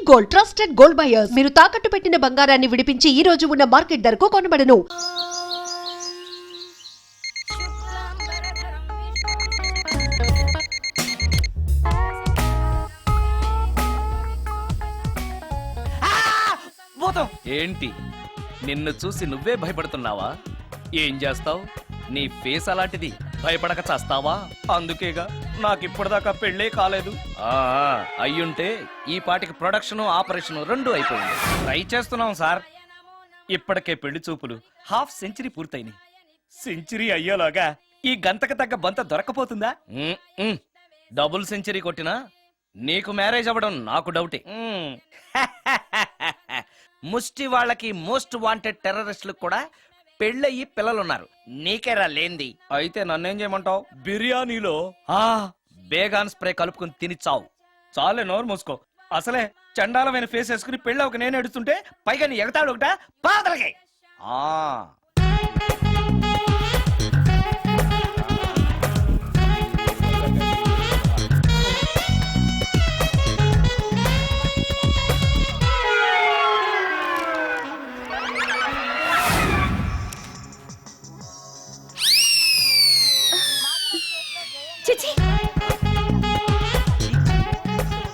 Gold, trusted gold buyers. మీరు తాకట్టు పెట్టిన బంగారాన్ని విడిపించి ఈ రోజు ఉన్న మార్కెట్ ధరకు కొనబడను. ఏంటి నిన్ను చూసి నువ్వే భయపడుతున్నావా? ఏం చేస్తావు? నీ ఫేస్ అలాంటిది, భయపడక చేస్తావా? అందుకేగా నాకిప్పటిదాకా పెళ్ళే కాలేదు. అయ్యుంటే ఈ పాటికి ప్రొడక్షన్ ఆపరేషన్ రెండు అయిపోయింది. ట్రై చేస్తున్నాం సార్. ఇప్పటికే పెళ్లి చూపులు హాఫ్ సెంచరీ పూర్తయినాయి. సెంచరీ అయ్యేలాగా ఈ గంతకు తగ్గ బంత దొరకపోతుందా? డబుల్ సెంచరీ కొట్టినా నీకు మ్యారేజ్ అవ్వడం నాకు డౌటే. ముష్టి వాళ్ళకి మోస్ట్ వాంటెడ్ టెర్రరిస్టులకు కూడా పెళ్ళయి పిల్లలున్నారు. నీకేరా లేంది. అయితే నన్నేం చేయమంటావు? బిర్యానీలో బేగాన్ స్ప్రే కలుపుకుని తిని చావు. చాలే, నోరు మూసుకో. అసలే చండాలమైన ఫేస్ వేసుకుని పెళ్ళి ఒక నేను ఎడుతుంటే పైగా నీ ఎగతాడు ఒకట పాదలకి.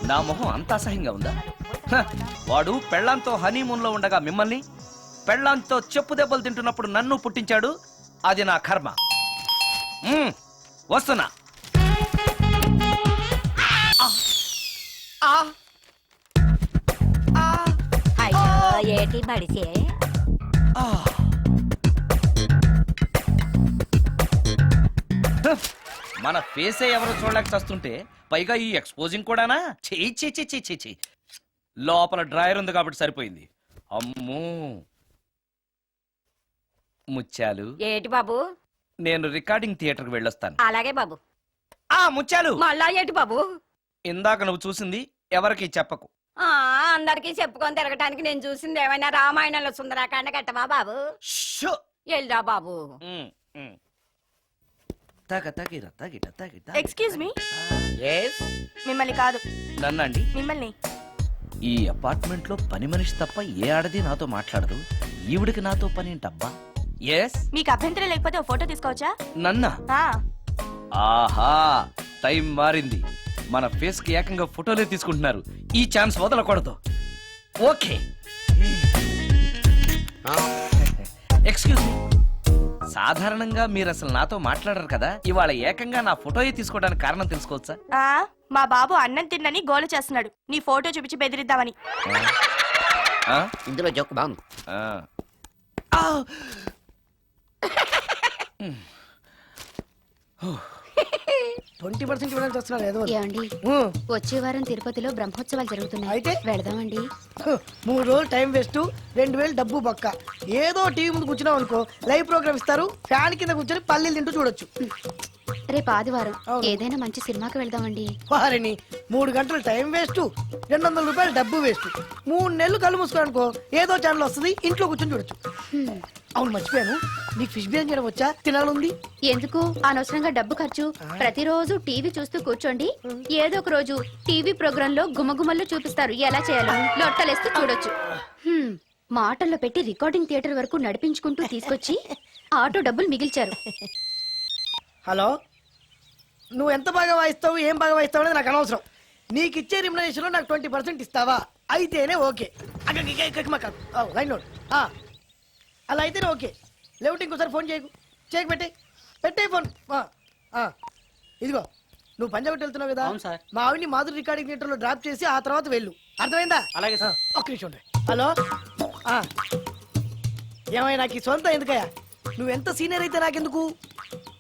నా మొహం అంత అసహ్యంగా ఉందా? వాడు పెళ్ళాంతో హనీమూన్ లో ఉండగా మిమ్మల్ని, పెళ్ళాంతో చెప్పు దెబ్బలు తింటున్నప్పుడు నన్ను పుట్టించాడు. అది నా కర్మ. వస్తున్నా. ఏటి బడిసే మన ఫేసే ఎవరు చూడలేక చస్తుంటే పైగా ఈ ఎక్స్పోజింగ్ కూడానా? చీ. లోపల డ్రాయర్ ఉంది కాబట్టి సరిపోయింది. అమ్మో ముత్యాలు. ఏటి బాబు? నేను రికార్డింగ్ థియేటర్ కి వెళ్ళొస్తాను. అలాగే బాబు. ముత్యాలు, మళ్ళా ఏటి బాబు? ఇందాక నువ్వు చూసింది ఎవరికి చెప్పకు. అందరికి చెప్పుకొని తిరగటానికి నేను చూసింది ఏమైనా రామాయణంలో సుందరాకాండ కట్టవా బాబు? ఎల్దా బాబు. Excuse me. Yes? మిమ్మల్ని కాదు. నన్నండి. మిమ్మల్ని. ఈ అపార్ట్మెంట్ లో పని మనిషి తప్ప ఏ ఆడది నాతో మాట్లాడదు. ఈవిడికి నాతో పని ఏంటబ్బా? ఎస్. మీకు అభ్యంతరం లేకపోతే ఓ ఫోటో తీసుకోవచ్చా? నన్నా? ఆ. ఆహా, టైం మారింది. మన ఫేస్ కి ఏకంగా ఫోటోలే తీసుకుంటున్నారు. ఈ ఛాన్స్ వదలకూడదు. ఓకే. Excuse me. సాధారణంగా మీరు అసలు నాతో మాట్లాడరు కదా. ఇవాళ ఏకంగా నా ఫోటోయే తీసుకోవడానికి కారణం తెలుసుకోవచ్చా? మా బాబు అన్నం తిన్నని గోలు చేస్తున్నాడు. నీ ఫోటో చూపించి బెదిరిద్దామని. ఇందులో జోక్ బాగుంది. 20% ఇవ్వడానికి వస్తున్నారు ఏదో. ఏమండి, వచ్చే వారం తిరుపతిలో బ్రహ్మోత్సవాలు జరుగుతున్నాయి. అయితే వెళదామండి. 3 రోజులు టైం వేస్ట్, 2000 డబ్బు బొక్క. ఏదో టీవీ ముందు కూర్చున్నాం అనుకో, లైవ్ ప్రోగ్రామ్ ఇస్తారు, ఫ్యాన్ కింద కూర్చొని పల్లీలు తింటూ చూడొచ్చు. రేపు ఆదివారం ఏదైనా మంచి సినిమాకి వెళ్దామండి. వారిని 3 గంటలు టైం వేస్ట్, 200 రూపాయలు డబ్బు వేస్ట్. 3 నెలలు కళ్ళు మూసుకోనుకో, ఏదో ఛానల్ వస్తుంది, ఇంట్లో కూర్చొని చూడొచ్చు. అవును, మర్చిపోయాను, నీకు ఫిష్ బిర్యానీ చేయడం వచ్చా? తినాలుంది. ఎందుకు అనవసరంగా డబ్బు ఖర్చు? ప్రతిరోజు టీవీ చూస్తూ కూర్చోండి, ఏదో ఒక రోజు టీవీ ప్రోగ్రామ్ లో గుమగుమల్లో చూపిస్తారు ఎలా చేయాలో. లొట్టలేస్తూ చూడొచ్చు. మాటల్లో పెట్టి రికార్డింగ్ థియేటర్ వరకు నడిపించుకుంటూ తీసుకొచ్చి ఆటో డబ్బులు మిగిల్చారు. హలో, నువ్వు ఎంత బాగా వాయిస్తావు, ఏం బాగా వాయిస్తావు అనేది నాకు అనవసరం. నీకు ఇచ్చే రిమ్యునరేషన్ లో నాకు 20% ఇస్తావా? అయితేనే ఓకే. లైన్ అలా అయితేనే ఓకే. లేవుటి ఇంకోసారి ఫోన్ చేయకు పెట్టే ఫోన్. ఇదిగో, నువ్వు పంజాబ్ వెళ్తున్నావు కదా, మా ఆవిడ్ని మాధురి రికార్డింగ్ థియేటర్ లో డ్రాప్ చేసి ఆ తర్వాత వెళ్ళు. అర్థమైందా? అలాగే సార్. ఒక్క నిమిషం ఉండే. హలో, ఏమైనా నాకు ఈ సొంత ఎందుకయ్యా? నువ్వెంత సీనియర్ అయితే నాకెందుకు?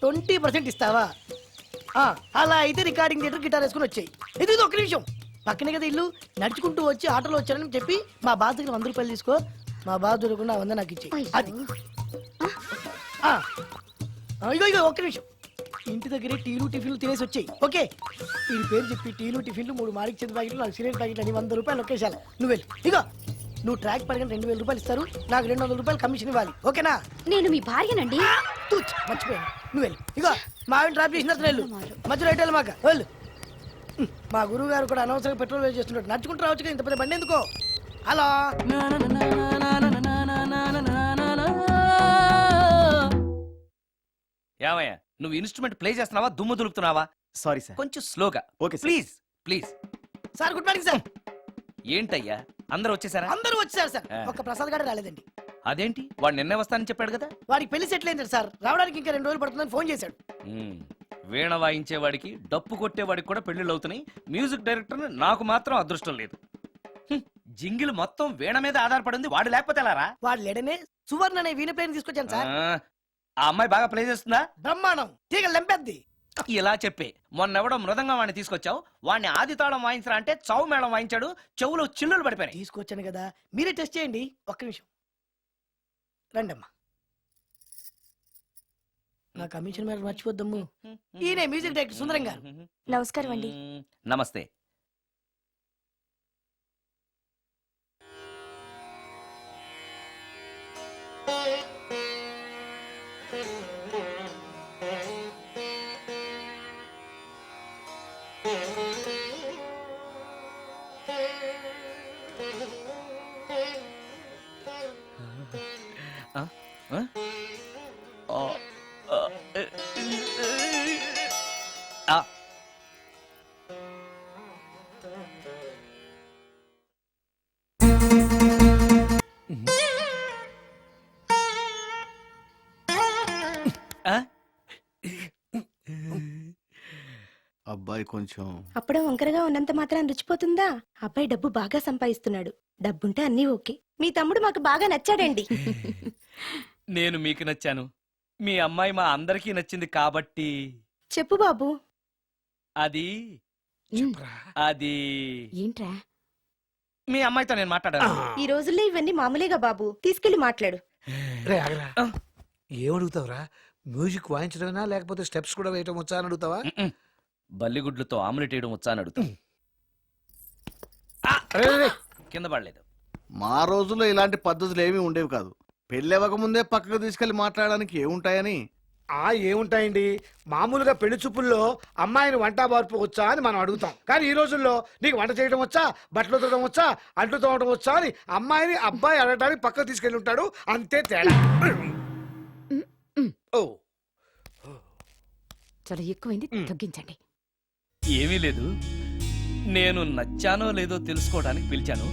20% ఇస్తావా? అలా అయితే రికార్డింగ్ థియేటర్ గిటార్ వేసుకుని వచ్చాయి. ఇది ఒక్క నిమిషం, పక్కనే కదా ఇల్లు. నడుచుకుంటూ వచ్చి ఆటోలో వచ్చానని చెప్పి మా బాధ దగ్గర 100 రూపాయలు తీసుకో. మా బాధ దొరకకుండా 100 నాకు ఇచ్చేయి. అది ఇగో ఒక్క నిమిషం. ఇంటి దగ్గరే టీలు టిఫిన్లు తినేసి వచ్చాయి. ఓకే, ఈ పేరు చెప్పి టీలు టిఫిన్లు 3 మారికి చెంది ప్యాకెట్లు, 4 సిగరెట్ ప్యాకెట్లు అని 100 రూపాయలు ఒకేసారి. నువ్వు వెళ్ళు. ఇగో, నువ్వు ట్రాక్ పడగానే 2000 రూపాయలు ఇస్తారు, నాకు 200 రూపాయలు కమిషన్ ఇవ్వాలి. ఓకేనా? నేను మీ భార్యనండి. మర్చిపోయాను. నువ్వు వెళ్ళు. ఇగో, మా ఆవిడ డ్రాప్ చేసిన వెళ్ళు. మధ్యలో రైట్ వెళ్ళు. మాక వెళ్ళు. మా గురువు గారు కూడా అనవసరంగా పెట్రోల్ వేస్ట్ చేస్తున్నాడు. నడుచుకుంటూ రావచ్చు ఇంత పెద్ద బండి ఎందుకో. హలో ఏమయ్యా నువ్వు ఇన్స్ట్రుమెంట్ ప్లే చేస్తున్నావా దుమ్ము దులుపుతున్నావా? Sorry sir. కొంచెం స్లోగా. Okay sir. Please please. Sir, good morning sir. ఏంటయ్యా అందరూ వచ్చేసారా? అందరూ వచ్చారు సార్, ఆ. ఒక్క ప్రసాద్ గారు రాలేదండి. అదేంటి వాడు నిన్నే వస్తానని చెప్పాడు కదా. వాడికి పెళ్లి సెటిల్ అయింది సార్, రావడానికి ఇంకా 2 రోజులు పడుతుందని ఫోన్ చేశాడు. ఉమ్, వీణ వాయించేవాడికి డప్పు కొట్టేవాడికి కూడా పెళ్లిళ్ళు అవుతున్నాయి. మ్యూజిక్ డైరెక్టర్ నాకు మాత్రం అదృష్టం లేదు. జింగిల్ మొత్తం వీణ మీద ఆధారపడింది. వాడు లేకపోతే ఎలారా? వాడు లేడనే సువర్ణ అనే వీణ ప్లేని తీసుకొచ్చాను సార్. ఆ అమ్మాయి బాగా ప్లే చేస్తుందా? బ్రహ్మాండం, తీగ లెంపెద్ది. ఇలా చెప్పే మొన్నెవడో మృదంగం వాడిని తీసుకొచ్చావు. వాడిని ఆది తాళం వాయించరా అంటే చౌ మేళం వాయించాడు. చెవులో చిల్లులు పడిపోయాయి. తీసుకొచ్చాను కదా, మీరే టెస్ట్ చేయండి. ఒక్క నిమిషం రండమ్మా. నా కమిషన్ మీద మర్చిపోద్దమ్ము. ఈయనే మ్యూజిక్ డైరెక్టర్ సుందరం గారు. నమస్కారం అండి. నమస్తే. అబ్బాయి కొంచెం అప్పుడే వంకరగా ఉన్నంత మాత్రం రుచిపోతుందా? అబ్బాయి డబ్బు బాగా సంపాదిస్తున్నాడు. డబ్బుంటే అన్నీ ఓకే. మీ తమ్ముడు మాకు బాగా నచ్చాడండి. నేను మీకు నచ్చాను. మీ అమ్మాయి మా అందరికీ నచ్చింది కాబట్టి. చెప్పు బాబు. అది అది ఏంట్రా? మీ అమ్మాయితో నేను మాట్లాడాను. ఈ రోజుల్లో ఇవన్నీ మామూలేగా బాబు. తీసుకెళ్లి మాట్లాడు. రే ఆగరా. ఏమడుగుతావురా? మ్యూజిక్ వాయించడమేనా లేకపోతే స్టెప్స్ కూడా వేయటం వచ్చా అని అడుగుతావా? బల్లిగుడ్లతో ఆమ్లెట్ వేయడం వచ్చా అని అడుగుతా. రే, రే, రే. కింద పడలేదు. మా రోజుల్లో ఇలాంటి పద్ధతులు ఏమీ ఉండేవి కాదు. పెళ్ళవక ముందే పక్కకు తీసుకెళ్లి మాట్లాడడానికి ఏముంటాయని. ఏముంటాయండి, మామూలుగా పెళ్లి చూపుల్లో అమ్మాయిని వంట బార్పు వచ్చా అని మనం అడుగుతాం. కానీ ఈ రోజుల్లో నీకు వంట చేయడం వచ్చా, బట్టలు ఉతకడం వచ్చా, అంట్లు తోమడం వచ్చా అని అమ్మాయిని అబ్బాయి అడగడానికి పక్కకు తీసుకెళ్ళి ఉంటాడు. అంతే తేడా. ఓ చాలా ఎక్కువైంది, తగ్గించండి. ఏమీ లేదు, నేను నచ్చానో లేదో తెలుసుకోవడానికి పిలిచాను.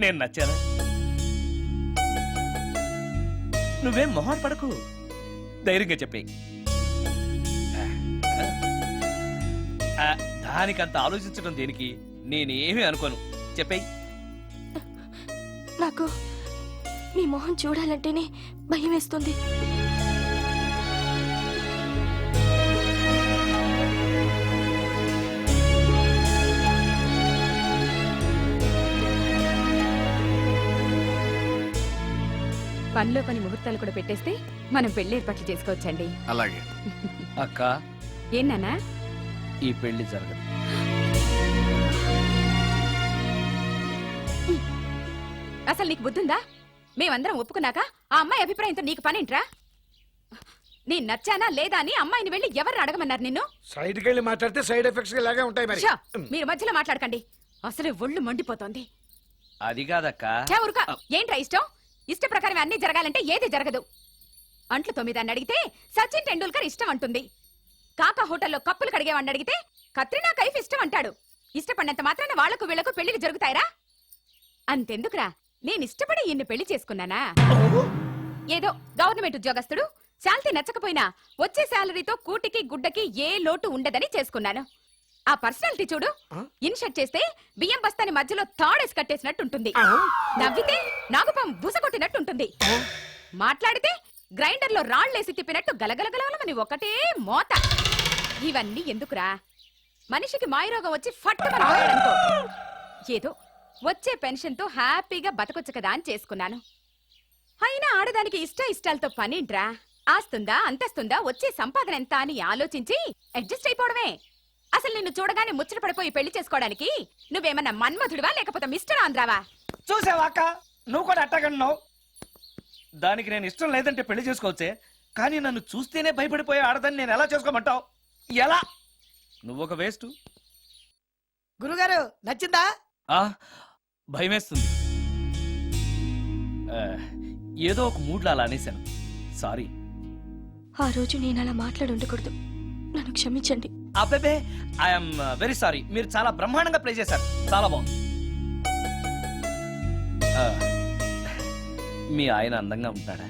నేను నచ్చానా? నువ్వేం మొహం పడకు, ధైర్యంగా చెప్పే. దానికంత ఆలోచించడం దేనికి? నేనేమీ అనుకోను, చెప్పేయ్. నాకు మీ మొహం చూడాలంటేనే భయం వేస్తుంది. పనిలో పని ముహూర్తాలు కూడా పెట్టేస్తే మనం పెళ్లి ఏర్పాట్లు చేసుకోవచ్చండి. అలాగే అక్క, ఏనానా ఈ పెళ్లి జరగదు. అసలు నీకు బుద్ధుందా? మేమందరం ఒప్పుకున్నాక ఆ అమ్మాయి అభిప్రాయంతో నీకు పనేంట్రా? నేను నచ్చానా లేదా అని అమ్మాయిని వెళ్ళి ఎవరు అడగమన్నారు నిన్ను? సైడ్కి వెళ్ళి మాట్లాడితే సైడ్ ఎఫెక్ట్స్ ఇలాగే ఉంటాయి మరి. షా, మీరు మధ్యలో మాట్లాడకండి, అసలే ఒళ్ళు మండిపోతోంది. అది కాదక్క. ఊరుక. ఏంట్రా ఇష్టం? ఇష్ట ప్రకారం అన్ని జరగాలంటే ఏది జరగదు. అంట్లు 9 అని అడిగితే సచిన్ టెండూల్కర్ ఇష్టం అంటుంది. కాకా హోటల్లో కప్పులు కడిగేవాడిని అడిగితే కత్రినా కైఫ్ ఇష్టం అంటాడు. ఇష్టపడినంత మాత్రాన వాళ్లకు వీళ్లకు పెళ్లికి జరుగుతాయిరా? అంతెందుకురా, నేను ఇష్టపడి ఈయన్ని పెళ్లి చేసుకున్నానా? ఏదో గవర్నమెంట్ ఉద్యోగస్తుడు, శాలరీ నచ్చకపోయినా వచ్చే శాలరీతో కూటికి గుడ్డకి ఏ లోటు ఉండదని చేసుకున్నాను. ఆ పర్సనాలిటీ చూడు, ఇన్షర్ట్ చేస్తే బియ్యం బస్తాని మధ్యలో తాడేసి కట్టేసినట్టుంటుంది. నవ్వితే నాగుపం బుసకొట్టినట్టుంటుంది. మాట్లాడితే గ్రైండర్ లో రాళ్లేసి తిప్పినట్టు గలగలగలమని ఒకటే మోత. ఇవన్నీ ఎందుకురా? మనిషికి మాయరోగం వచ్చి ఫట్టుమని పోయాడనుకో, ఏదో వచ్చే పెన్షన్ తో హ్యాపీగా బతకొచ్చు కదా అని చేసుకున్నాను. అయినా ఆడదానికి ఇష్టాలతో పనింట్రా? ఆస్తుందా, అంతస్తుందా, వచ్చే సంపాదన ఎంత అని ఆలోచించి అడ్జస్ట్ అయిపోవడమే. అసలు నిన్ను చూడగానే ముచ్చట పడిపోయి పెళ్లి చేసుకోవడానికి నువ్వేమన్నా మన్మధుడివా లేకపోతే మిస్టర్ ఆంధ్రావా? చూసావా అక్క, నువ్వు కూడా అట్టగన్నావు. దానికి నేను ఇష్టం లేదంటే పెళ్లి చేసుకోవచ్చే, కానీ నన్ను చూస్తేనే భయపడిపోయే ఆడదని నేను ఎలా చేసుకోమంటావు? ఎలా? నువ్వొక వేస్ట్. గురుగారు నచ్చిందా? భయమేస్తుంది. ఆ, ఏదో ఒక మూడ్లో అలా అనేశాను. సారీ. ఆ రోజు నేను అలా మాట్లాడి ఉండకూడదు, నన్ను క్షమించండి. అబ్బే, ఐఎమ్ వెరీ సారీ. మీరు చాలా బ్రహ్మాండంగా ప్లే చేశారు. చాలా బాగుంది. ఆ, మీ ఆయన అందంగా ఉంటాడా?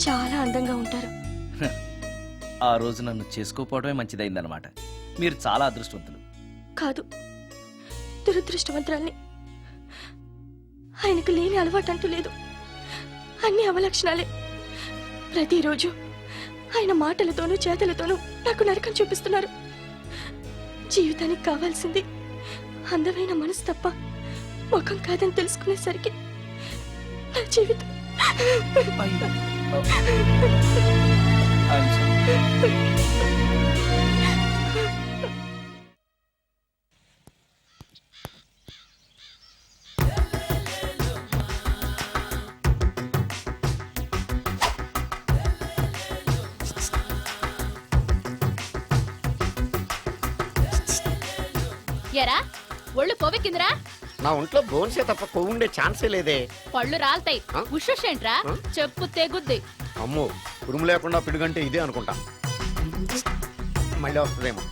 చాలా అందంగా ఉంటారు. ఆ రోజు నన్ను చేసుకోపోవడమే మంచిదైందనమాట. మీరు చాలా అదృష్టవంతులు. కాదు, దురదృష్టవంతురాల్ని. ఆయనకు లేని అలవాటు అంటూ లేదు, అన్ని అవలక్షణాలే. ప్రతిరోజు ఆయన మాటలతోనూ చేతలతోనూ నాకు నరకం చూపిస్తున్నారు. జీవితానికి కావాల్సింది అందమైన మనసు తప్ప ముఖం కాదని తెలుసుకునేసరికి నా జీవితం I'm sorry. ఎరా ఒళ్ళు కొవ్వెక్కిందిరా? నా ఒంట్లో బోన్సే తప్ప కొవ్వు ఉండే ఛాన్సే లేదే. పళ్ళు రాల్తాయి. ఆ? ఉషేంట్రా? చెప్పు తెగుద్ది. అమ్మో, ఉరుము లేకుండా పిడుగంటే ఇదే అనుకుంటా. మళ్ళీ వస్తుందేమో.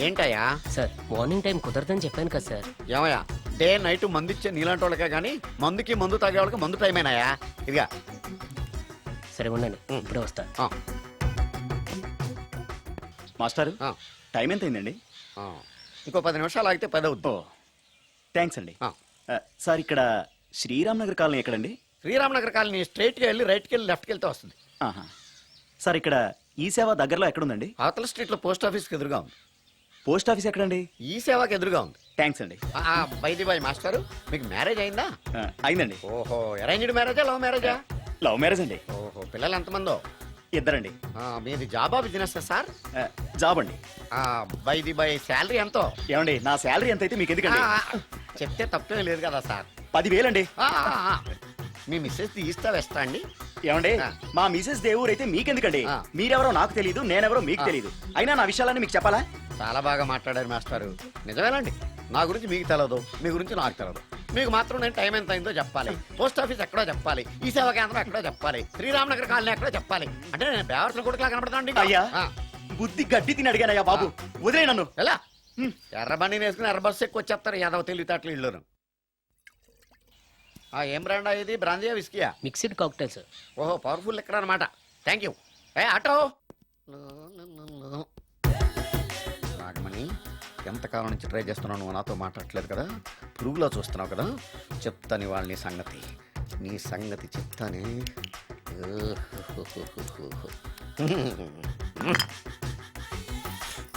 ఏంటయ్యా? సార్ మార్నింగ్ టైం కుదరదని చెప్పాను కదా సార్. ఏమయ్యా, డే నైట్ మందు ఇచ్చే నీలాంటి వాళ్ళకే కానీ మందుకి మందు తాగే వాళ్ళకి మందు టైమేనాయా? ఇదిగా. సరే ఉండండి, ఇప్పుడే వస్తా. మాస్టారు, ఆ. టైం ఎంత అయిందండి? ఇంకో 10 నిమిషాలు ఆగితే 10 అవుతుంది. థ్యాంక్స్ అండి. సార్, ఇక్కడ శ్రీరామ్ నగర్ కాలనీ ఎక్కడండి? శ్రీరామ్ నగర్ కాలనీ స్ట్రైట్కి వెళ్ళి రైట్కి వెళ్ళి లెఫ్ట్కి వెళ్తే వస్తుంది. ఆహా. సార్, ఇక్కడ ఈ సేవ దగ్గరలో ఎక్కడుందండి? అవతల స్ట్రీట్లో పోస్ట్ ఆఫీస్కి ఎదురుగా ఉంది. పోస్ట్ ఆఫీస్ ఎక్కడండి? ఈ సేవకి ఎదురుగా ఉంది. థ్యాంక్స్ అండి. బైది బాయ్ మాస్టారు, మీకు మ్యారేజ్ అయిందా? అయిందండి. ఓహో, అరేంజ్డ్ మ్యారేజా లవ్ మ్యారేజా? లవ్ మ్యారేజ్ అండి. ఓహో, పిల్లలు ఎంతమందో? ఇద్దరండి. మీది జాబా బిజినెస్ సార్? జాబ్ అండి. బైది బై శాలరీ ఎంతో? ఏమండి, నా శాలరీ ఎంత అయితే మీకు ఎందుకండి? చెప్తే తప్పేం లేదు కదా సార్. 10,000 అండి. మీ మిస్సెస్ తీస్తా వేస్తా అండి. ఏమండి, మా మిసెస్ దేవూర్ అయితే మీకెందుకండి? మీరెవరో నాకు తెలియదు, నేనెవరో మీకు తెలియదు. అయినా నా విషయాలన్నీ మీకు చెప్పాలా? చాలా బాగా మాట్లాడారు మాస్టారు. నిజమేనండి, నా గురించి మీకు తెలదు, మీ గురించి నాకు తెలదు. మీకు మాత్రం నేను టైం ఎంత అయిందో చెప్పాలి, పోస్ట్ ఆఫీస్ ఎక్కడో చెప్పాలి, ఈ సేవా కేంద్రం ఎక్కడో చెప్పాలి, శ్రీరామ్ నగర్ కాలనీ ఎక్కడో చెప్పాలి. అంటే నేను బేవర్సన కొడుకులా కనపడతాను. అయ్యా, బుద్ధి గడ్డి తిని అడిగానయ్యా బాబు, వదిలే నన్ను. ఎలా ఎర్ర బండి వేసుకుని ఎర్ర బస్సు ఎక్కువ వచ్చేస్తారు యాదవ తెలివితేటలు ఇల్లును. ఏం బ్రాండా ఇది? బ్రాందియా విస్కియా? Mixed cocktail sir. ఓహో, పవర్ఫుల్ ఎక్కడ అనమాట. Thank you. ఆటో నాగమణి, ఎంతకాలం నుంచి ట్రై చేస్తున్నావు, నువ్వు నాతో మాట్లాడట్లేదు కదా, పురుగులో చూస్తున్నావు కదా, చెప్తాను వాళ్ళ నీ సంగతి. నీ సంగతి చెప్తానే.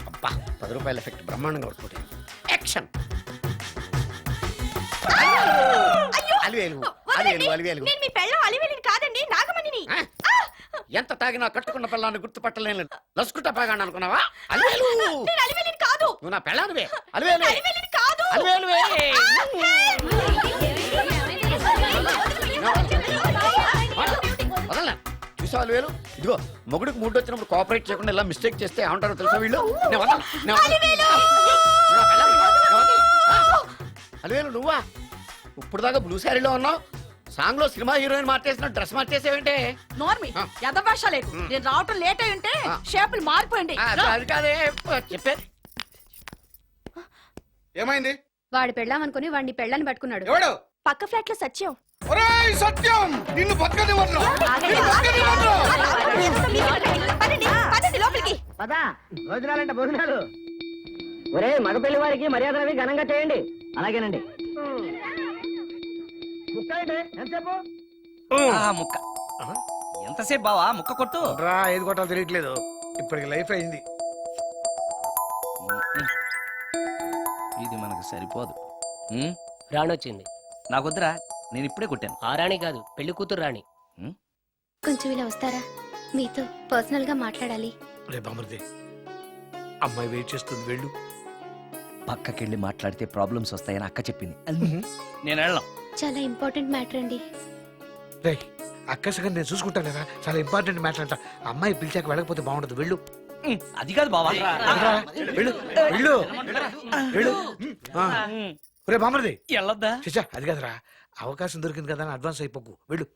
అబ్బా, 10 రూపాయల ఎఫెక్ట్ బ్రహ్మాండంగా కొట్టుకుంటే. యాక్షన్. అలివేలు అలివేలు అలివేలు. నేను మీ పెళ్ళం అలివేలిని కాదండి, నాగమణిని. ఎంత తాగినా కట్టుకున్న పిల్లాన్ని గుర్తుపట్టలేను లసుకుంటా పాగాను అనుకున్నావా? అలివేలు నేను అలివేలిని కాదు. నువ్వు నా పెళ్ళానివే. అలివేలు అలివేలిని కాదు. అలివేలువే. వదలనా? చూసావు అలివేలు? ఇదిగో, మొగుడికి మూడు వచ్చినప్పుడు కోఆపరేట్ చేయకుండా ఇలా మిస్టేక్ చేస్తే ఏమంటారో తెలుసా వీళ్ళు? నేను వదలను, నేను వదలను. నువ్వు నా పెళ్ళానివి, నేను వదలను. అలివేలు నువ్వా? ఇప్పుడు దాకా బ్లూ శారీలో ఉన్నావు, సాంగ్ లో సినిమా హీరోయిన్ మార్చేసిన డ్రెస్ మార్చేసేవంటే? నోర్మి యదభాష లేదు. నేను రావటం లేట్ అయి ఉంటే షేపులు మారిపోయింది. అది కాదే చెప్పేది. ఏమైంది? వాడు పెళ్ళామనుకుని వాడిని పెళ్ళని పట్టుకున్నాడు. ఎవడు? పక్క ఫ్లాట్ లో సత్యం. ఒరేయ్ సత్యం, నిన్ను బతకనివ్వను. పదండి లోపలికి. పదా భోజనాలంటే భోజనాలు. ఒరే, మగ పెళ్లి వారికి మర్యాదలవి ఘనంగా చేయండి. అలాగేనండి. ముక్క ఏంటి? ఎంతసేపు? ముక్క ఎంతసేపు బావా? ముక్క కొట్టు. రా, ఏది కొట్టాలో తెలియట్లేదు. ఇప్పటికి లైఫ్ అయింది. ఇది మనకు సరిపోదు. రాణొచ్చింది. నాకొద్దురా, నేను ఇప్పుడే కొట్టాను. ఆ రాణి కాదు, పెళ్లి కూతురు రాణి. కొంచెం ఇలా వస్తారా? మీతో పర్సనల్ గా మాట్లాడాలి. రే బామర్ది, అమ్మాయి వెయిట్ చేస్తుంది, వెళ్ళు. పక్కకెళ్ళి మాట్లాడితే ప్రాబ్లమ్స్ వస్తాయని అక్క చెప్పింది. నేను వెళ్ళాం. చాలా ఇంపార్టెంట్ మ్యాటర్ అండి. రే, అక్కసగా నేను చూసుకుంటాను కదా, చాలా ఇంపార్టెంట్ మ్యాటర్ అంట. అమ్మాయి పిలిచాక వెళ్ళకపోతే బాగుండదు. వెళ్ళు అది కాదు బావా. వెళ్ళరా, వెళ్ళు వెళ్ళు వెళ్ళు. ఆ. ఒరే బామర్ది, వెళ్ళొద్దా? చిచ్చా అది కదరా, అవకాశం దొరికింది కదా అని అడ్వాన్స్ అయిపోకు. వెళ్ళు.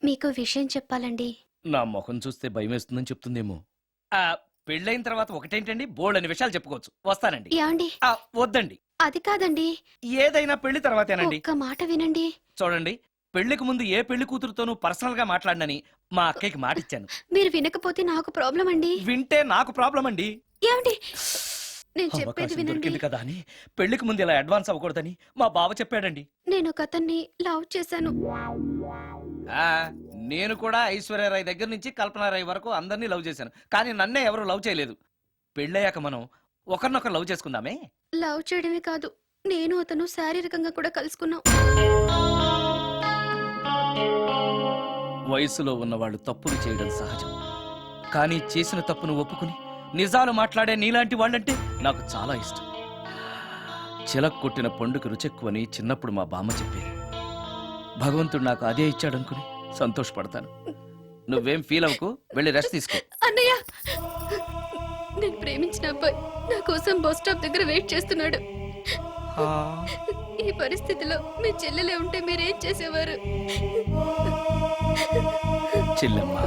మీకు విషయం చెప్పాలండి. నా ముఖం చూస్తే భయం వేస్తుందని చెప్తుందేమో. పెళ్ళైన తర్వాత ఒకటేంటండి, బోల్డ్ అనే విషయాలు చెప్పుకోవచ్చు. వస్తానండి. యాండి వద్దండి, అది కాదండి, ఏదైనా పెళ్లి తర్వాతేనండి. ఒక్క మాట వినండి. చూడండి, పెళ్లికి ముందు ఏ పెళ్లి కూతురుతోనూ పర్సనల్ గా మాట్లాడనని మా అక్కకి మాట ఇచ్చాను. మీరు వినకపోతే నాకు ప్రాబ్లం అండి. వింటే నాకు ప్రాబ్లం అండి. ఏమండి, నేను చెప్పేది అవకాశం వినండి. దొరికింది కదా అని పెళ్లికి ముందు ఇలా అడ్వాన్స్ అవ్వకూడదని మా బావ చెప్పాడండి. నేను ఒక అతన్ని లవ్ చేశాను. నేను కూడా ఐశ్వర్యరాయ్ దగ్గర నుంచి కల్పనారాయ్ వరకు అందరినీ లవ్ చేశాను, కానీ నన్నే ఎవరు లవ్ చేయలేదు. పెళ్ళయ్యాక మనం ఒకరినొకరు లవ్ చేసుకుందామే. లవ్ చేయడమే కాదు, నేను అతను శారీరకంగా కూడా కలుసుకున్నాం. వయసులో ఉన్నవాళ్ళు తప్పులు చేయడం సహజం, కానీ చేసిన తప్పును ఒప్పుకుని నిజాలు మాట్లాడే నీలాంటి వాళ్ళంటే నాకు చాలా ఇష్టం. చిలక్ కొట్టిన పండుగ రుచెక్కువని చిన్నప్పుడు మా బామ్మ చెప్పేది. భగవంతుడు నాకు అదే ఇచ్చాడనుకుని సంతోషపడతాను. నువ్వేం ఫీల్ అవ్వకు, వెళ్ళి రెస్ట్ తీసుకో. అన్నయ్య, నేను ప్రేమించిన అబ్బాయి నా కోసం బస్ స్టాప్ దగ్గర వెయిట్ చేస్తున్నాడు. ఈ పరిస్థితిలో మీ చెల్లెలే ఉంటే మీరేం చేసేవారు? చెల్లెమ్మ,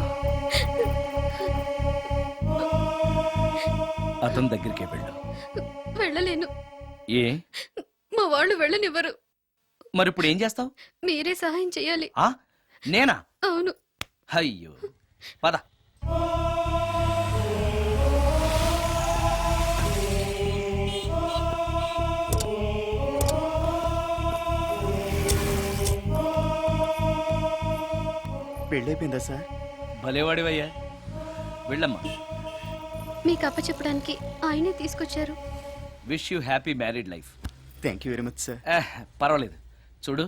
అతని దగ్గరికే వెళ్ళు. వెళ్ళలేను, ఏ? మా వాళ్ళు వెళ్ళనివ్వరు. మరిప్పుడు ఏం చేస్తావు? మీరే సహాయం చేయాలి. నేనా? అవును. అయ్యో, పద. పెళ్ళైపోయిందా సార్? భలేవాడివయ్యా, వెళ్ళమ్మా. మీకు అప్పచెప్పడానికి ఆయనే తీసుకొచ్చారు. Wish you happy married life. Thank you very much sir. పర్వాలేదు. చూడు,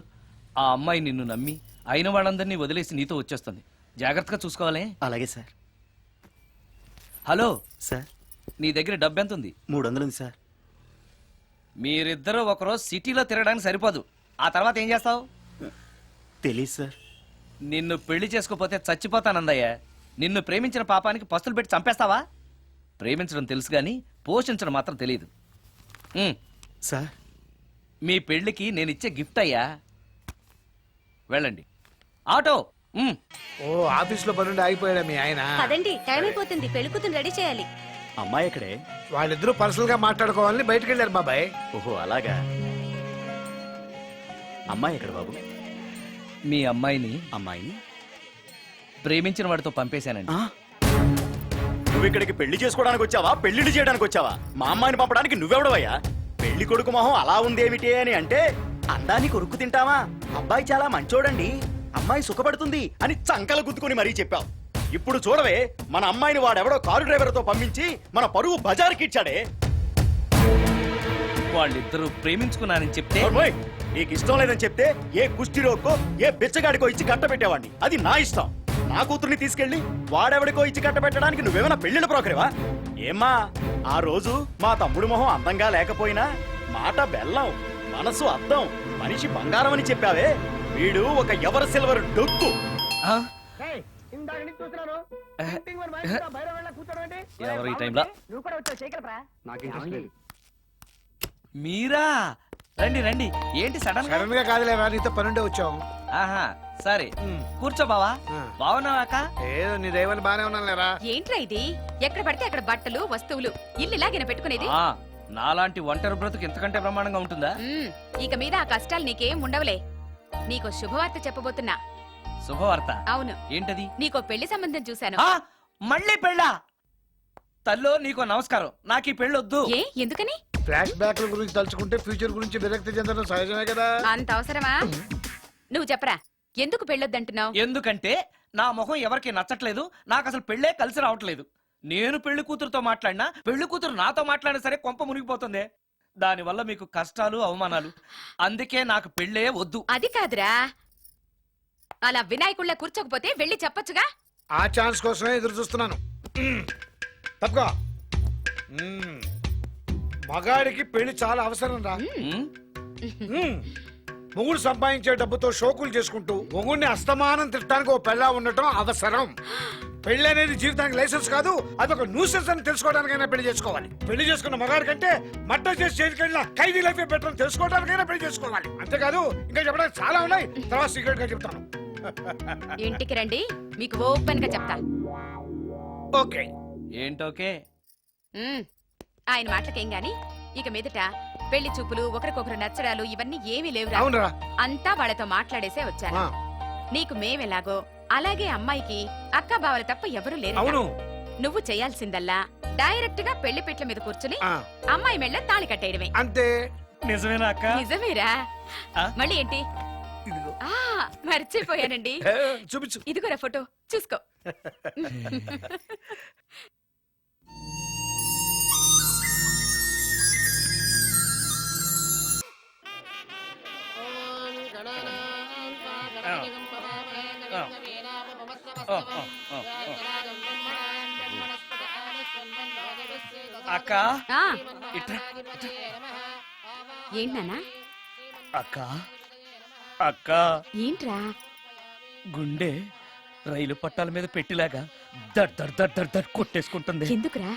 ఆ అమ్మాయి నిన్ను నమ్మి అయిన వాళ్ళందరినీ వదిలేసి నీతో వచ్చేస్తుంది. జాగ్రత్తగా చూసుకోవాలి. అలాగే సార్. హలో సార్, నీ దగ్గర డబ్బు ఎంత ఉంది? 300 ఉంది సార్. మీరిద్దరూ ఒకరోజు సిటీలో తిరగడానికి సరిపోదు. ఆ తర్వాత ఏం చేస్తావు? తెలీదు సార్. నిన్ను పెళ్లి చేసుకోపోతే చచ్చిపోతానందయ్య. నిన్ను ప్రేమించిన పాపానికి పస్తులు పెట్టి చంపేస్తావా? ప్రేమించడం తెలుసు గాని పోషించడం మాత్రం తెలియదు. సార్, మీ పెళ్లికి నేనిచ్చే గిఫ్ట్ అయ్యా. వెళ్ళండి. ఆటో. ఓ, ఆఫీస్ లో పనుండి ఆగిపోయాడా మీ ఆయన? పదండి, టైం అయిపోతుంది. పెళ్లి కూతురు రెడీ చేయాలి. అమ్మాయి ఎక్కడే? వాళ్ళిద్దరూ పర్సనల్ గా మాట్లాడుకోవాలని బయటకు వెళ్ళారు బాబాయ్. ఓహో, అలాగా. అమ్మాయి ఎక్కడ బాబు? మీ అమ్మాయిని అమ్మాయిని ప్రేమించిన వాడితో పంపేశానండి. నువ్వు ఇక్కడికి పెళ్లి చేసుకోవడానికి వచ్చావా, పెళ్లిళ్ళు చేయడానికి వచ్చావా? మా అమ్మాయిని పంపడానికి నువ్వెవడవయ్యా? పెళ్లి కొడుకు మొహం అలా ఉందేమిటి అని అంటే అందాన్ని కొరుక్కు తింటావా? అబ్బాయి చాలా మంచోడండి, అమ్మాయి సుఖపడుతుంది అని చంకలు గుద్దుకుని మరీ చెప్పావు. ఇప్పుడు చూడవే, మన అమ్మాయిని వాడెవడో కారు డ్రైవర్ తో పంపించి మన పరువు బజారుకి ఇచ్చాడే. వాళ్ళిద్దరూ ప్రేమించుకున్నానని చెప్తే నీకు ఇష్టం లేదని చెప్తే ఏ కుష్టిరోకో ఏ బిచ్చగాడికో ఇచ్చి కట్టబెట్టేవాడిని. అది నా ఇష్టం. నా కూతుర్ని తీసుకెళ్లి వాడెవడికో ఇచ్చి కట్టబెట్టడానికి నువ్వేమైనా పెళ్లిళ్ళ బ్రోకరేవా? ఏమ్మా, ఆ రోజు మా తమ్ముడు మొహం అందంగా లేకపోయినా మాట బెల్లం, మనసు అద్దం, మనిషి బంగారం అని చెప్పావే. వీడు ఒక ఎవరు సిల్వర్ డొక్కు. ఎవరు ఈ టైంలో? మీరా? రండి రండి. ఏంటి సడన్ సడన్ గా కాదులేరా, నీతో పనుండే వచ్చాం. ఆహా, సరే కూర్చో బావా. బావున్నావాక? ఏదో నీ దైవాన్ని బానే ఉన్నాను లేరా. ఏంట్రా ఇది? ఎక్కడ పడితే అక్కడ బట్టలు వస్తువులు ఇల్లు ఇలాగిన పెట్టుకునేది? నాలాంటి ఒంటరి బ్రతుకు ఎంతకంటే బ్రహ్మాండంగా ఉంటుందా? ఇక మీద ఆ కష్టాలు నీకేం ఉండవులే. నీకో శుభవార్త చెప్పబోతున్నా. శుభవార్త? అవును. ఏంటది? నీకో పెళ్లి సంబంధం చూశాను. మళ్ళీ పెళ్ళా? తల్లో నీకో నమస్కారం, నాకు ఈ పెళ్ళొద్దు. ఏ, ఎందుకని? ఫ్లాష్ బ్యాక్ గురించి తలుచుకుంటే ఫ్యూచర్ గురించి విరక్తి చెందడం సహజమే కదా. అంత అవసరమా? నువ్వు చెప్పరా, ఎందుకు పెళ్ళొద్దంటున్నావు? ఎందుకంటే నా మొహం ఎవరికి నచ్చట్లేదు, నాకు అసలు పెళ్ళే కలిసి రావట్లేదు. నేను పెళ్లి కూతురుతో మాట్లాడినా, పెళ్లి కూతురు నాతో మాట్లాడినా సరే కొంప మునిగిపోతుంది. దానివల్ల మీకు కష్టాలు, అవమానాలు. అందుకే నాకు పెళ్ళే వద్దు. అది కాదురా, అలా వినాయకుళ్ళ కూర్చోకపోతే వెళ్ళి చెప్పొచ్చుగా. ఆ ఛాన్స్ కోసమే ఎదురు చూస్తున్నాను. తప్పుకో. మగాడికి పెళ్లి చాలా అవసరం రా. మొగుడు సంపాదించే డబ్బుతో షోకులు చేసుకుంటూ మొగుడిని అస్తమానం తిట్టడానికి ఓ పెళ్ళా ఉండటం అవసరం. పెళ్లి అనేది జీవితానికి లైసెన్స్ కాదు, అదొక న్యూసెన్స్ అని తెలుసుకోవడానికైనా పెళ్లి చేసుకోవాలి. పెళ్లి చేసుకున్న మగాడి కంటే మట్టం చేసి చేతికెళ్ళిన ఖైదీ లైఫ్ బెటర్ అని తెలుసుకోవడానికైనా పెళ్లి చేసుకోవాలి. అంతేకాదు ఇంకా చెప్పడానికి చాలా ఉన్నాయి, తర్వాత సీక్రెట్ గా చెప్తాను. ఇంటికి రండి, మీకు ఓపెన్ గా చెప్తా. ఓకే. ఏంటోకే? ఆయన మాటలకేం గాని ఇక మీదట పెళ్లి చూపులు, ఒకరికొకరు నచ్చడాలు ఇవన్నీ ఏమీ లేవురా. అవునరా. అంతా వాళ్ళతో మాట్లాడేసే వచ్చాను. నీకు మేమెలాగో అలాగే అమ్మాయికి అక్క బావలు తప్ప ఎవరూ లేరు. అవును. నువ్వు చేయాల్సిందల్లా డైరెక్ట్ గా పెళ్లి పెట్ల మీద కూర్చుని అమ్మాయి మెళ్ళ తాళి కట్టేయడమే. అంతే. నిజమేనా అక్క? నిజమేరా. మళ్ళీ ఏంటి? మర్చిపోయానండి. చూపించు. ఇదిగోరా ఫోటో, చూసుకో. అక్క ఇట్రా. ఏంటన్నా? అక్క అక్క ఏంట్రా? గుండె రైలు పట్టాల మీద పెట్టిలాగా దడ్ దడ్ దడ్ దడ్ దడ్ కొట్టేసుకుంటుంది. ఎందుకురా?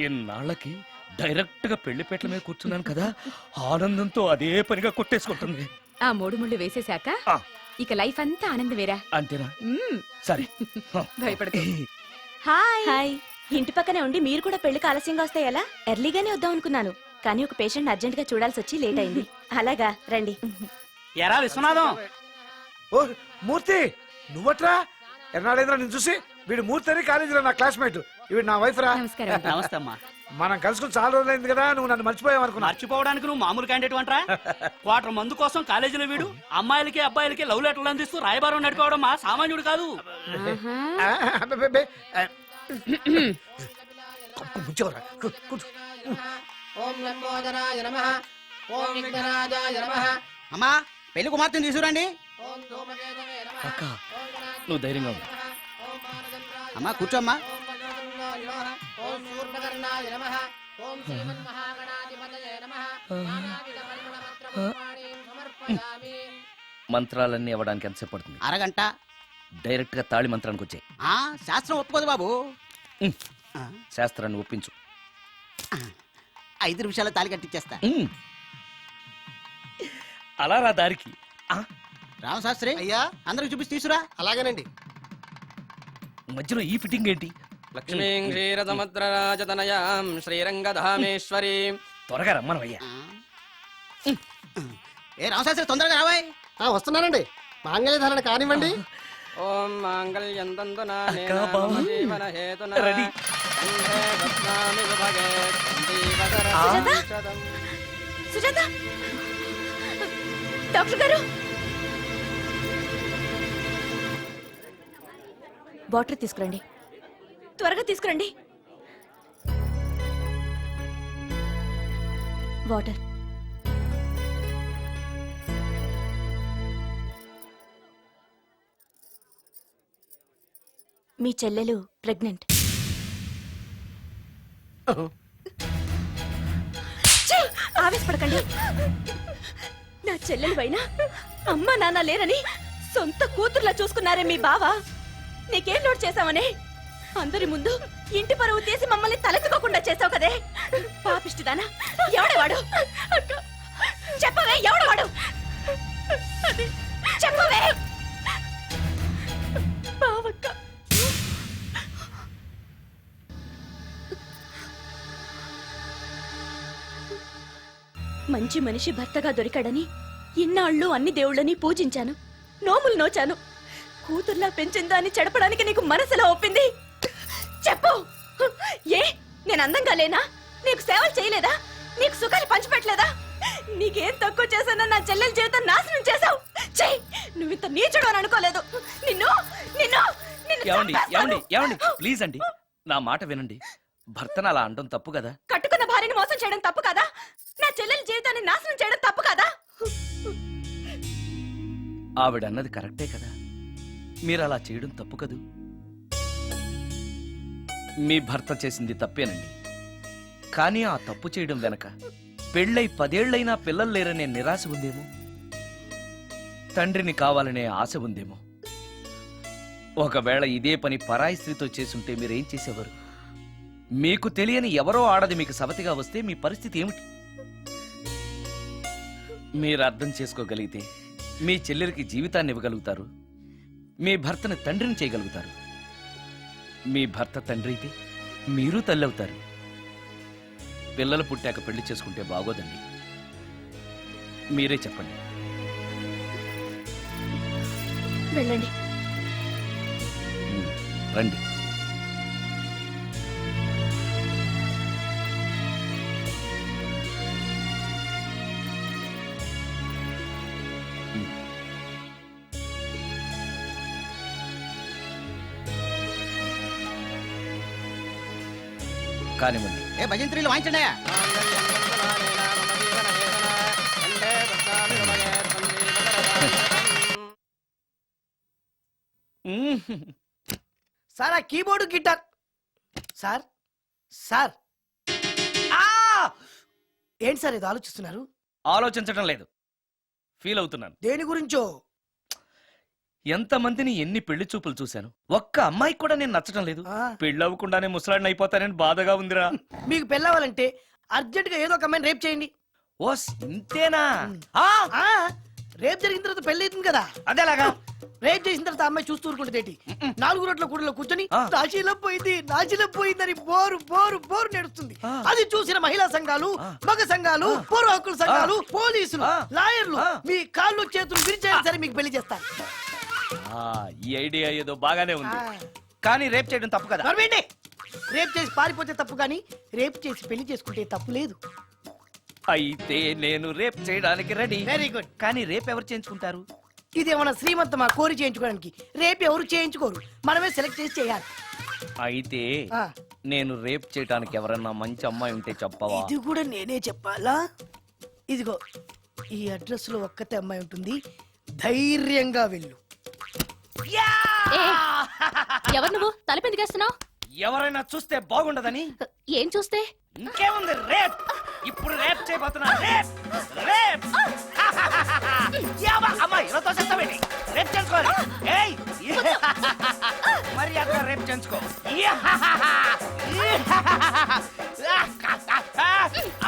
ఇన్నాళ్ళకి డైరెక్ట్ గా పెళ్లి పెట్టల మీద కూర్చున్నాను కదా, ఆనందంతో అదే పనిగా కొట్టేసుకుంటుంది. ఆ 3 ముళ్ళు వేసేశాక ఇక లైఫ్ అంతా ఆనందమేరా. అంతేనా? సరే. భయపడకు. హాయ్. ఇంటి పక్కనే ఉండి మీరు కూడా పెళ్లికి ఆలస్యంగా వస్తే ఎలా? ఎర్లీగానే వద్దాం అనుకున్నాను, కానీ ఒక పేషెంట్ అర్జెంట్ గా చూడాల్సి వచ్చి లేట్ అయింది. అలాగా రండి. ఎరా విశ్వనాథం. ఓ మూర్తి, నువ్వట్రా? ఎన్నాడైందిరా నేను చూసి? వీడు మూర్తి అని కాలేజీలో నా క్లాస్మేట్, వీడు నా వైఫ్ రా. నమస్కారం. నమస్తే అమ్మా. మనం కలుసుకుని చాలా రోజులైంది కదా, నువ్వు నన్ను మర్చిపోయావు అనుకున్నా. మర్చిపోవడానికి నువ్వు మామూలు క్యాండిడేట్ అంటరా? క్వార్టర్ మందు కోసం కాలేజీలో వీడు అమ్మాయిలకి అబ్బాయిలకి లవ్ లెటర్లు అందిస్తూ రాయబారం నడిపోవడం మా సామాన్యుడు కాదు. అమ్మా పెళ్లి కుమార్తెను తీసుకురండి. అక్క నువ్వు ధైర్యంగా ఉండు. అమ్మా కూర్చోమ్మా. మంత్రాలన్నీ ఇవ్వడానికి ఎంతసేపు పడుతుంది? అరగంట. డైరెక్ట్ గా తాళి మంత్రానికి వచ్చాయి. శాస్త్రం ఒప్పుకోదు బాబు. శాస్త్రాన్ని ఒప్పించు. 5 నిమిషాలు తాళి కట్టించేస్తా. అలా రా దారికి. రామశాస్త్రి అయ్యా, అందరికి చూపిస్తే తీసురా. అలాగేనండి. మధ్యలో ఈ ఫిట్టింగ్ ఏంటి? లక్ష్మీం క్షీరసముద్రరాజతనయాం శ్రీరంగధామేశ్వరీం. త్వరగా రమ్మను అయ్యా. ఏ రామశాస్త్రి తొందరగా రావాయ్. వస్తున్నానండి. మాంగళ్య ధారణ కానివ్వండి. ఓం మాంగళ్యం తంతునా అక్కా, బావ. జీవన హేతునా రెడీ. కంఠే బధ్నామి శుభగే సందీపతరం. సుజాత, డాక్టర్ గారు, వాటర్ తీసుకురండి. త్వరగా తీసుకురండి. వాటర్. మీ చెల్లెలు ప్రెగ్నెంట్. ఆవేశపడకండి. నా చెల్లెలు అయినా అమ్మ నాన్న లేరని సొంత కూతుర్లా చూసుకున్నారే మీ బావ. నీకేం లోటు చేశావనే అందరి ముందు ఇంటి పరువు తీసి మమ్మల్ని తలెత్తుకోకుండా చేసావు కదే. పాపిష్టిదానా, ఎవడేవాడు? చెప్పవే, ఎవడవాడు? చెప్పవే. బావక్క, మంచి మనిషి భర్తగా దొరికాడని ఇన్నాళ్ళు అన్ని దేవుళ్ళని పూజించాను, నోములు నోచాను. కూతుర్లా పెంచిందా అని చెడపడానికి నీకు మనసులో ఒప్పింది. చెప్పు, ఏ నేను అందంగా లేనా? నీకు సేవలు చేయలేదా? నీకు సుఖాలు పంచిపెట్టలేదా? నీకేం తక్కువ చేశానో నా చెల్లెల జీవితం నాశనం చేశావు. చెయ్, నువ్వు ఇంత నీచుడు అని అనుకోలేదు. నిన్ను నిన్ను ఏమండి ప్లీజ్ అండి, నా మాట వినండి. భర్తను అలా అనడం తప్పు కదా. కట్టుకున్న భార్యని మోసం చేయడం తప్పు కదా? నా చెల్లెల జీవితాన్ని నాశనం చేయడం తప్పు కదా? ఆవిడన్నది కరెక్టే కదా, మీరు అలా చేయడం తప్పు కదూ. మీ భర్త చేసింది తప్పేనండి, కానీ ఆ తప్పు చేయడం వెనక పెళ్ళై 10 ఏళ్లైనా పిల్లలు లేరనే నిరాశ ఉందేమో. తండ్రిని కావాలనే ఆశ ఉందేమో. ఒకవేళ ఇదే పని పరాయి స్త్రీతో చేసుంటే మీరేం చేసేవారు? మీకు తెలియని ఎవరో ఆడది మీకు సవతిగా వస్తే మీ పరిస్థితి ఏమిటి? మీరు అర్థం చేసుకోగలిగితే మీ చెల్లెలికి జీవితాన్ని ఇవ్వగలుగుతారు, మీ భర్తని తండ్రిని చేయగలుగుతారు. మీ భర్త తండ్రి అయితే మీరు తల్లి అవుతారు. పిల్లలు పుట్టాక పెళ్లి చేసుకుంటే బాగోదండి. మీరే చెప్పండి. వెళ్ళండి. రండి. కానివ్వండి. ఏ భజంత్రీలు వాయించండి. సార్ ఆ కీబోర్డు గిటార్ సార్ సార్ ఆ! ఏంటి సార్ ఇది ఆలోచిస్తున్నారు? ఆలోచించడం లేదు, ఫీల్ అవుతున్నాను. దేని గురించో? ఎంతమందిని ఎన్ని పెళ్లి చూపులు చూశాను, ఒక్క అమ్మాయికి కూడా నేను నచ్చడం లేదు. పెళ్లి అవ్వకుండానే ముసలాడిని అయిపోతానని బాధగా ఉందిరా. మీకు పెళ్ళవాలంటే అర్జెంట్ గా ఏదో ఒక అమ్మాయిని రేప్ చేయండి. ఓస్ ఇంతేనా? ఆ రేప్ జరిగిన తర్వాత పెళ్లి అవుతుంది కదా. అదేలాగా రేప్ చేసిన తర్వాత అమ్మాయి చూస్తూ ఊరుకుంటుంది. 4 రోడ్ల కూడలో కూర్చొని నాశీలం పోయిందని బోరు బోరు బోరు నడుస్తుంది. అది చూసిన మహిళా సంఘాలు, మగ సంఘాలు, పూర్వ హక్కుల సంఘాలు, పోలీసులు, లాయర్లు మీ కాళ్ళు చేతులు విరిచేయాలి సరే మీకు పెళ్లి చేస్తారు. ఈ ఐడియా ఏదో బాగానే ఉంది, కానీ రేప్ చేయడం తప్పు కదా. నడవండి. రేప్ చేసి పారిపోతే తప్పు, కానీ రేప్ చేసి పెళ్లి చేసుకుంటే తప్పు లేదు. అయితే నేను రేప్ చేయడానికి రెడీ. Very good. కానీ రేప్ ఎవరు చేయించుకుంటారు? ఇదేమన్నా శ్రీమంతమా కోరి చేయించుకోవడానికి? రేపు ఎవరు చేయించుకోరు, మనమే సెలెక్ట్ చేసి చేయాలి. అయితే నేను రేప్ చేయడానికి ఎవరన్నా మంచి అమ్మాయి ఉంటే చెప్పవా? ఇది కూడా నేనే చెప్పాలా? ఇదిగో ఈ అడ్రస్ లో ఒక్కతే అమ్మాయి ఉంటుంది, ధైర్యంగా వెళ్ళు. ఎవరు నువ్వు? తలపెందుకేస్తున్నావు? ఎవరైనా చూస్తే బాగుండదని. ఏం చూస్తే? ఇంకేముంది, రేప్. ఇప్పుడు రేప్ చేయబోతున్నా. రేప్ రేప్ అమ్మాయి ఇలా తోసేస్తావేంటి? రేప్ చేసుకోవాలి. ఏయ్ మరి అక్కడ రేప్ చేసుకో.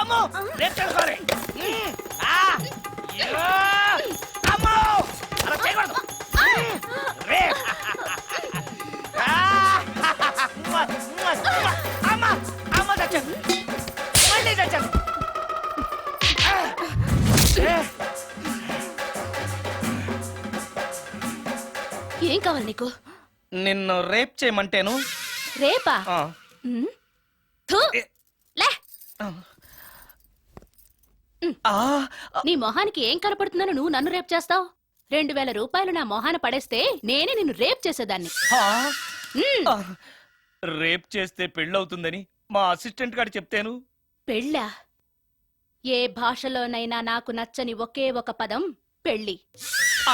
అమ్మో రేప్ చేసుకోవాలి. అమ్మో అలా చేయకూడదు. రేప్ అమ్మ అమ్మ చచ్చాను, మళ్ళీ చచ్చాను. ఏం కావాలి నీకు? నిన్ను రేప్ చేయమంటేను. రేపా? థు, లే. నీ మొహానికి ఏం కనపడుతుందని నువ్వు నన్ను రేప్ చేస్తావు? 2000 రూపాయలు నా మొహాన పడేస్తే నేనే నిన్ను రేప్ చేసేదాన్ని. రేప్ చేస్తే పెళ్ళవుతుందని మా అసిస్టెంట్ గారు చెప్తేను. పెళ్ళా? ఏ భాషలోనైనా నాకు నచ్చని ఒకే ఒక పదం పెళ్ళి.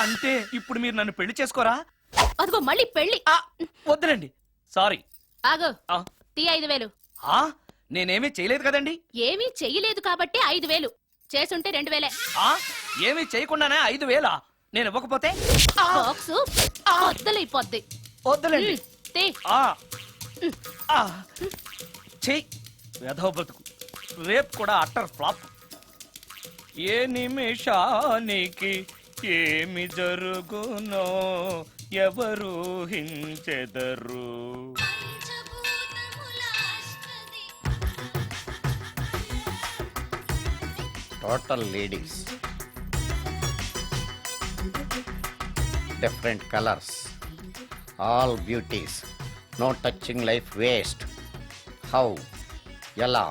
అంటే ఇప్పుడు మీరు నన్ను పెళ్లి చేసుకోరా? అదిగో మళ్ళీ పెళ్ళి. వద్దులండి, సారీ. ఆగో, తీ 5000. నేనేమీ చేయలేదు కదండి. ఏమీ చెయ్యలేదు కాబట్టి 5000. చేసుంటే 2000. ఏమీ చేయకుండానే 5000? నేను ఇవ్వకపోతే బాక్సు వద్దలైపోద్ది. వద్దులండి. తీ. చెయ్యి వెధవ బతుకు. రేప్ కూడా అట్టర్ ఫ్లాప్. ఏ నిమిషానికి ఏమి జరుగునో ఎవరు హించెదరు. Total ladies, different colours, all beauties, no touching life waste. How? ఎలా?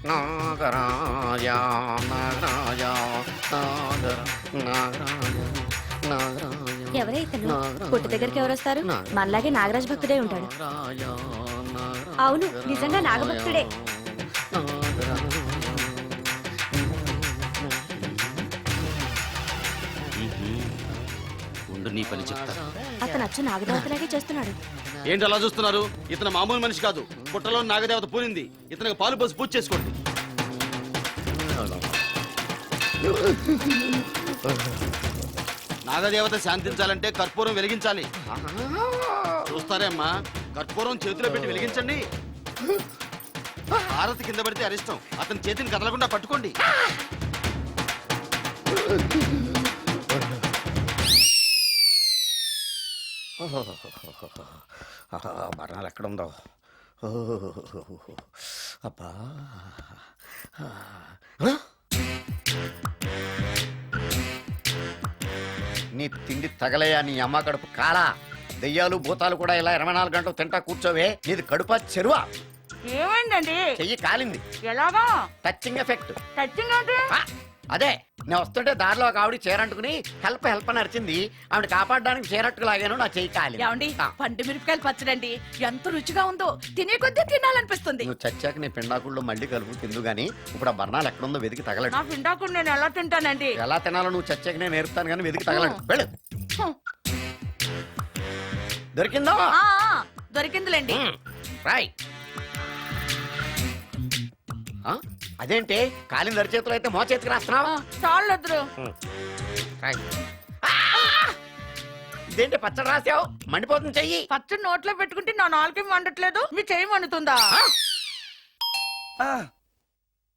నాగరాజా నాగరాజా ఎవరైతను? పుట్టు దగ్గరికి ఎవరు వస్తారు? మనలాగే నాగరాజ్ భక్తుడే ఉంటాడు. అవును, నిజంగా నాగభక్తుడే. ఉండు నీ పని చెప్తా. అతను అచ్చు నాగదేవతలాగే చేస్తున్నాడు. ఏంటి అలా చూస్తున్నారు? ఇతను మామూలు మనిషి కాదు. పుట్టలో నాగదేవత పూరింది. ఇతనికి పాలు పోసి పూజ చేసుకోండి. నాగదేవత శాంతించాలంటే కర్పూరం వెలిగించాలి. చూస్తారే అమ్మా, కర్పూరం చేతిలో పెట్టి వెలిగించండి. హారతి కింద పడితే అరిష్టం. అతని చేతిని కదలకుండా పట్టుకోండి. మరణాలు ఎక్కడుందో. అబ్బా నీ తిండి తగలయా నీ అమ్మ కడుపు కాలా. దెయ్యాలు భూతాలు కూడా ఇలా 24 గంటలు తింటా కూర్చోవే. నీది కడుపా చెరువా? ఏమైందండి? చెయ్యి కాలింది. ఎలాగా? Touching effect. టచింగ్ అంటే? అదే నేను వస్తుంటే దారిలో ఒక ఆవిడ చీరంటుకుని హెల్ప్ అని అరిచింది. ఆవిడ కాపాడడానికి చీరట్టుకు లాగాను, నా చెయ్యి కాలి. ఏమండి పండు మిరపకాయలు పచ్చడండి ఎంత రుచిగా ఉందో, తినే కొద్దీ తినాలనిపిస్తుంది. నువ్వు చచ్చాక నీ పిండాకుళ్ళు మళ్ళీ కలుపు తిందు గానీ ఇప్పుడు ఆ బర్ణాలు ఎక్కడుందో వెతికి తగలడు. నా పిండాకుడు నేను ఎలా తింటానండి? ఎలా తినాలో నువ్వు చచ్చాక నేను నేర్పుతాను కానీ వెతికి తగలడు. వెళ్ళు. దొరికిందో? దొరికిందిలేండి. రాయ్. అదేంటి కాలింది అరిచేతులు అయితే మో చేతికి రాస్తున్నావు? చాలొద్దు. రాయ్. ఇదేంటి పచ్చడి రాసావు? మండిపోతుంది చెయ్యి. పచ్చడి నోట్లో పెట్టుకుంటే నా నాలుగు వండట్లేదు, మీ చెయ్యి వండుతుందా?